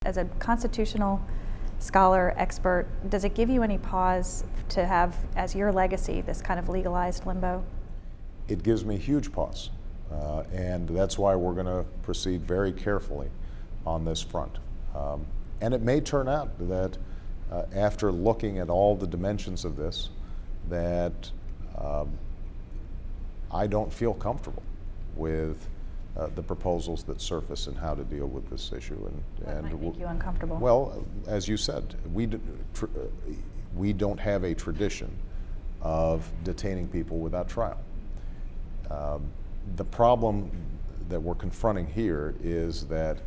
as a constitutional scholar, expert, does it give you any pause to have, as your legacy, this kind of legalized limbo? It gives me huge pause, and that's why we're going to proceed very carefully on this front. And it may turn out that after looking at all the dimensions of this, that I don't feel comfortable with the proposals that surface and how to deal with this issue. What might make you uncomfortable? Well, as you said, we don't have a tradition of detaining people without trial. The problem that we're confronting here is that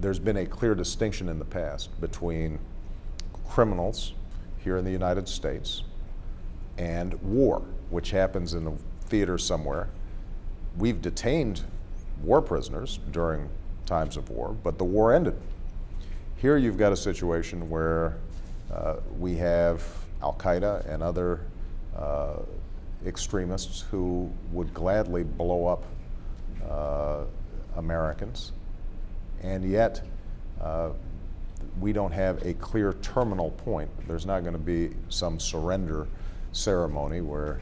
there's been a clear distinction in the past between criminals here in the United States and war, which happens in a theater somewhere. We've detained war prisoners during times of war, but the war ended. Here you've got a situation where we have Al-Qaeda and other extremists who would gladly blow up Americans, and yet we don't have a clear terminal point. There's not going to be some surrender ceremony where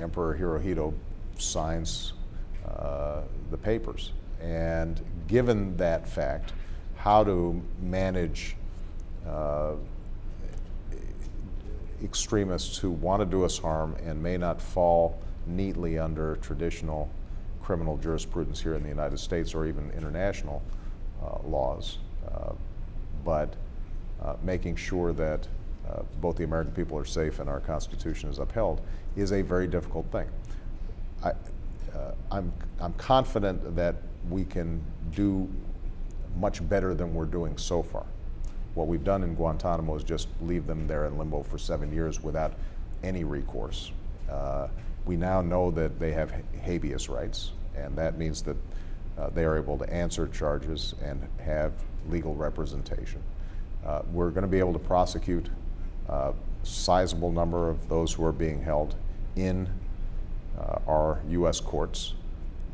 Emperor Hirohito signs the papers. And given that fact, how to manage extremists who want to do us harm and may not fall neatly under traditional criminal jurisprudence here in the United States or even international laws, but making sure that both the American people are safe and our Constitution is upheld is a very difficult thing. I'm confident that we can do much better than we're doing so far. What we've done in Guantanamo is just leave them there in limbo for 7 years without any recourse. We now know that they have habeas rights, and that means that they are able to answer charges and have legal representation. We're going to be able to prosecute a sizable number of those who are being held in our U.S. courts.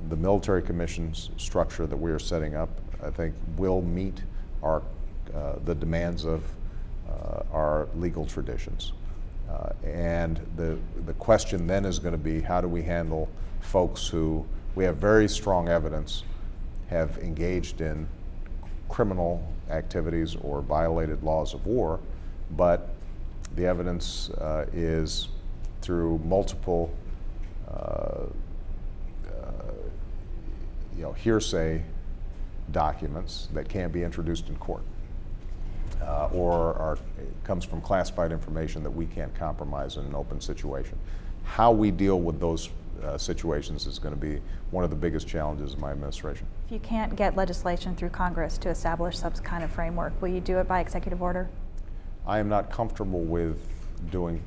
The military commissions structure that we are setting up, I think, will meet the demands of our legal traditions. And the question then is going to be, how do we handle folks who we have very strong evidence have engaged in criminal activities or violated laws of war, but the evidence is through multiple hearsay documents that can't be introduced in court, or comes from classified information that we can't compromise in an open situation. How we deal with those situations is going to be one of the biggest challenges of my administration. If you can't get legislation through Congress to establish some kind of framework, will you do it by executive order? I am not comfortable with doing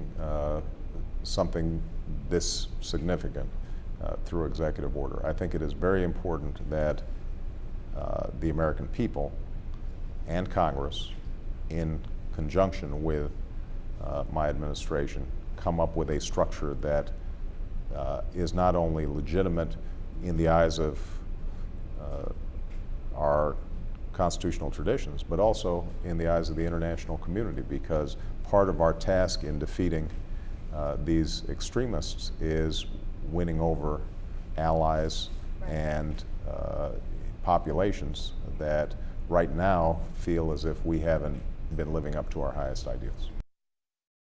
something this significant through executive order. I think it is very important that the American people and Congress, in conjunction with my administration, come up with a structure that is not only legitimate in the eyes of our constitutional traditions, but also in the eyes of the international community, because part of our task in defeating these extremists is winning over allies and populations that right now feel as if we haven't been living up to our highest ideals.